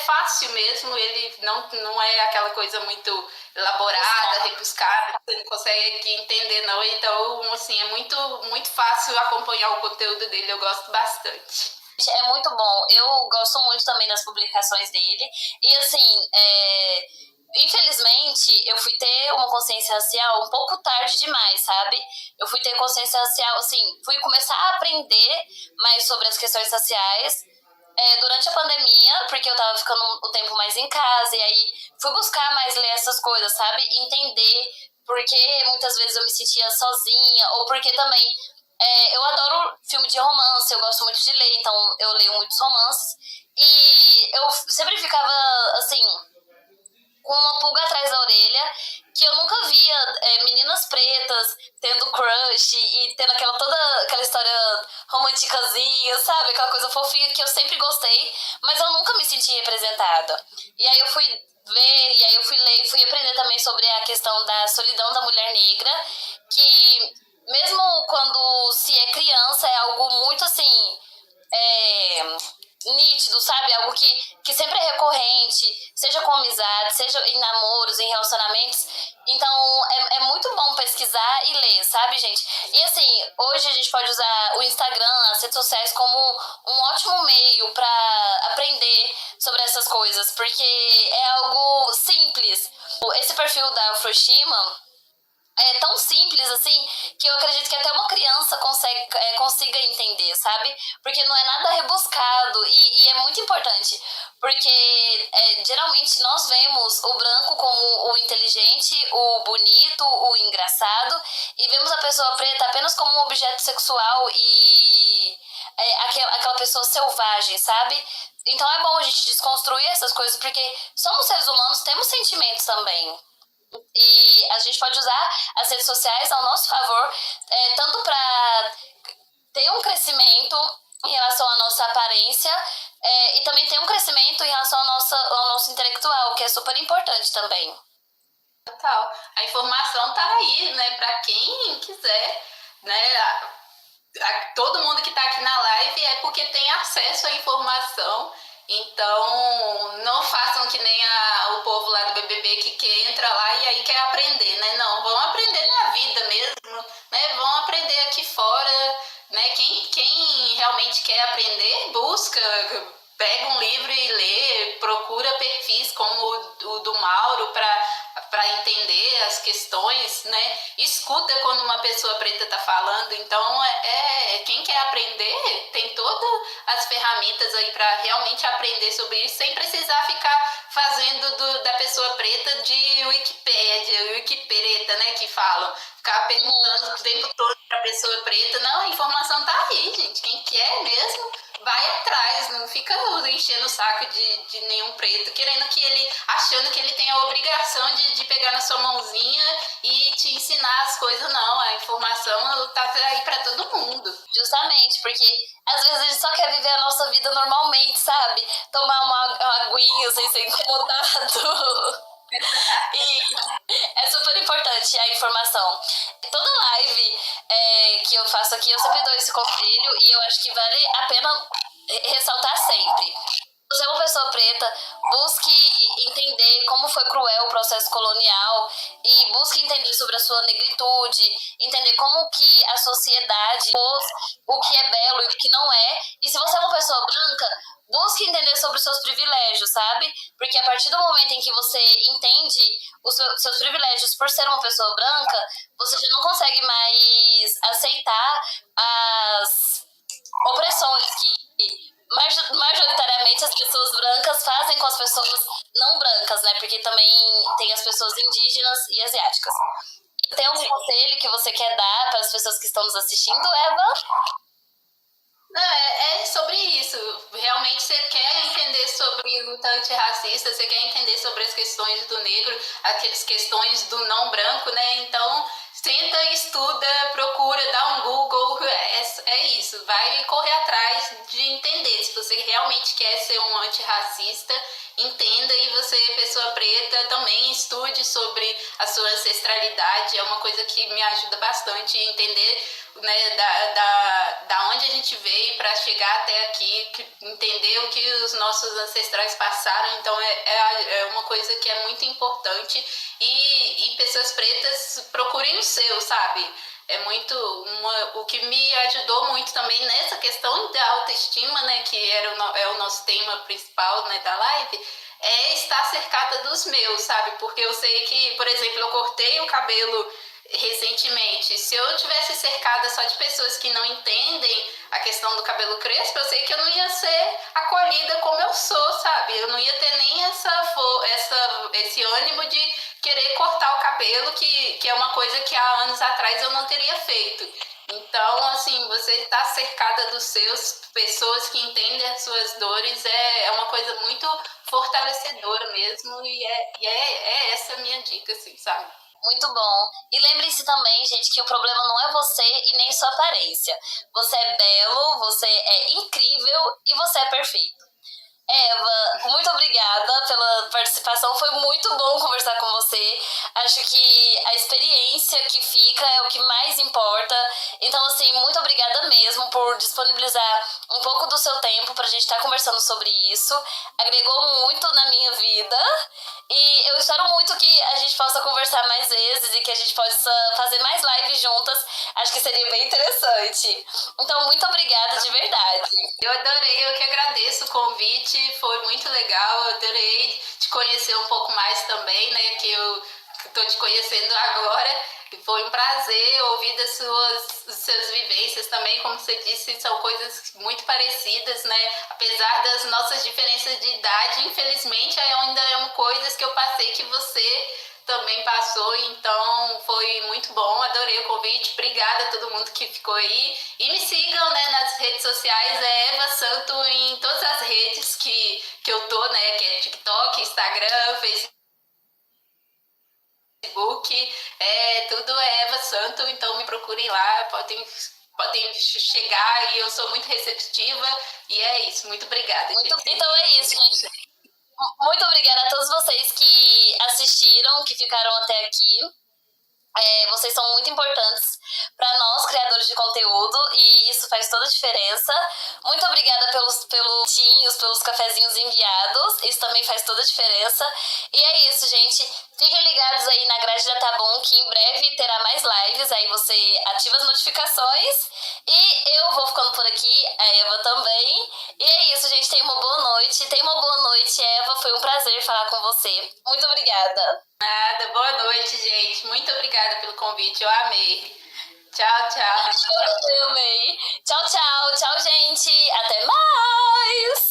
fácil mesmo, ele não é aquela coisa muito elaborada, rebuscada, que você não consegue entender, não. Então, assim, é muito fácil acompanhar o conteúdo dele, eu gosto bastante.
É muito bom. Eu gosto muito também das publicações dele. E, assim, infelizmente, eu fui ter uma consciência racial um pouco tarde demais, sabe? Eu fui ter consciência racial, assim, fui começar a aprender mais sobre as questões raciais durante a pandemia, porque eu tava ficando o tempo mais em casa, e aí fui buscar mais ler essas coisas, sabe? Entender porque muitas vezes eu me sentia sozinha, ou porque também eu adoro filme de romance, eu gosto muito de ler, então eu leio muitos romances, e eu sempre ficava, assim, com uma pulga atrás da orelha, que eu nunca via meninas pretas tendo crush e tendo toda aquela história romanticazinha, sabe? Aquela coisa fofinha que eu sempre gostei, mas eu nunca me senti representada. E aí eu fui ver, e aí eu fui ler, fui aprender também sobre a questão da solidão da mulher negra, que mesmo quando se é criança é algo muito assim nítido, sabe? Algo que sempre é recorrente, seja com amizade, seja em namoros, em relacionamentos. Então, é muito bom pesquisar e ler, sabe, gente? E assim, hoje a gente pode usar o Instagram, as redes sociais como um ótimo meio pra aprender sobre essas coisas, porque é algo simples. Esse perfil da Afroshima é tão simples assim que eu acredito que até uma criança consiga entender, sabe? Porque não é nada rebuscado e é muito importante. Porque geralmente nós vemos o branco como o inteligente, o bonito, o engraçado, e vemos a pessoa preta apenas como um objeto sexual e aquela pessoa selvagem, sabe? Então é bom a gente desconstruir essas coisas, porque somos seres humanos, temos sentimentos também. E a gente pode usar as redes sociais ao nosso favor, tanto para ter um crescimento em relação à nossa aparência e também ter um crescimento em relação ao nosso intelectual, que é super importante também.
Total. A informação tá aí, né, para quem quiser, né? Todo mundo que tá aqui na live é porque tem acesso à informação. Então, não façam que nem o povo lá do BBB que entra lá e aí quer aprender, né? Não, vão aprender na vida mesmo, né? Vão aprender aqui fora, né? Quem realmente quer aprender, busca, pega um livro e lê, procura perfis como o do Mauro para entender as questões, né? Escuta quando uma pessoa preta está falando. Então, quem quer aprender tem todas as ferramentas aí para realmente aprender sobre isso, sem precisar ficar fazendo da pessoa preta de Wikipédia, Wikipreta, né? Que falam. Ficar perguntando o tempo todo para a pessoa preta. Não, a informação tá aí, gente. Quem quer mesmo vai atrás, não fica enchendo o saco de nenhum preto, achando que ele tem a obrigação de pegar na sua mãozinha e te ensinar as coisas. Não, a informação tá aí pra todo mundo.
Justamente, porque às vezes a gente só quer viver a nossa vida normalmente, sabe? Tomar uma aguinha sem ser incomodado. E é super importante a informação. Toda live que eu faço aqui, eu sempre dou esse conselho e eu acho que vale a pena ressaltar sempre. Você é uma pessoa preta, busque entender como foi cruel o processo colonial e busque entender sobre a sua negritude, entender como que a sociedade pôs o que é belo e o que não é. E se você é uma pessoa branca, busque entender sobre os seus privilégios, sabe? Porque a partir do momento em que você entende os seus privilégios por ser uma pessoa branca, você já não consegue mais aceitar as opressões que majoritariamente as pessoas brancas fazem com as pessoas não brancas, né? Porque também tem as pessoas indígenas e asiáticas. Tem algum conselho que você quer dar para as pessoas que estão nos assistindo, Eva?
Não, é sobre isso. Realmente você quer entender sobre luta antirracista, você quer entender sobre as questões do negro, aquelas questões do não branco, né? Então, senta, estuda, procura, dá um Google, é isso, vai correr atrás de entender. Se você realmente quer ser um antirracista, entenda, e você, pessoa preta, também estude sobre a sua ancestralidade, é uma coisa que me ajuda bastante a entender, né, da onde a gente veio para chegar até aqui, entender o que os nossos ancestrais passaram. Então é uma coisa que é muito importante, e pessoas pretas procurem o seu, sabe? É muito o que me ajudou muito também nessa questão da autoestima, né, que é o nosso tema principal, né, da live, é estar cercada dos meus, sabe? Porque eu sei que, por exemplo, eu cortei o cabelo recentemente. Se eu tivesse cercada só de pessoas que não entendem a questão do cabelo crespo, eu sei que eu não ia ser acolhida como eu sou, sabe? Eu não ia ter nem esse ânimo de querer cortar o cabelo, que é uma coisa que há anos atrás eu não teria feito. Então, assim, você estar cercada dos seus, pessoas que entendem as suas dores, é uma coisa muito fortalecedora mesmo, é essa a minha dica, assim, sabe?
Muito bom. E lembre-se também, gente, que o problema não é você e nem sua aparência. Você é belo, você é incrível e você é perfeito. Eva, muito obrigada pela participação. Foi muito bom conversar com você. Acho que a experiência que fica é o que mais importa. Então, assim, muito obrigada mesmo por disponibilizar um pouco do seu tempo pra gente estar conversando sobre isso. Agregou muito na minha vida. E eu espero muito que a gente possa conversar mais vezes e que a gente possa fazer mais lives juntas. Acho que seria bem interessante. Então, muito obrigada de verdade.
Eu adorei, eu que agradeço o convite, foi muito legal, eu adorei te conhecer um pouco mais também, né, que eu estou te conhecendo agora. Foi um prazer ouvir das suas vivências também, como você disse, são coisas muito parecidas, né? Apesar das nossas diferenças de idade, infelizmente ainda é coisas que eu passei que você também passou, então foi muito bom, adorei o convite, obrigada a todo mundo que ficou aí, e me sigam, né, nas redes sociais, é Eva Santo em todas as redes que eu tô, né, que é TikTok, Instagram, Facebook, tudo é Eva Santo, então me procurem lá, podem chegar, e eu sou muito receptiva, e é isso, muito obrigada.
Então é isso, gente. Muito obrigada a todos vocês que assistiram, que ficaram até aqui. Vocês são muito importantes para nós, criadores de conteúdo, e isso faz toda a diferença. Muito obrigada pelos tinhos, pelos cafezinhos enviados, isso também faz toda a diferença. E é isso, gente. Fiquem ligados aí na grade da Tabum, que em breve terá mais lives, aí você ativa as notificações. E eu vou ficando por aqui, a Eva também. E é isso, gente. Tenha uma boa noite. Tenha uma boa noite, Eva. Foi um prazer falar com você. Muito obrigada.
Nada, boa noite, gente. Muito obrigada pelo convite, eu amei. Tchau, tchau.
Eu amei. Tchau, tchau. Tchau, gente. Até mais.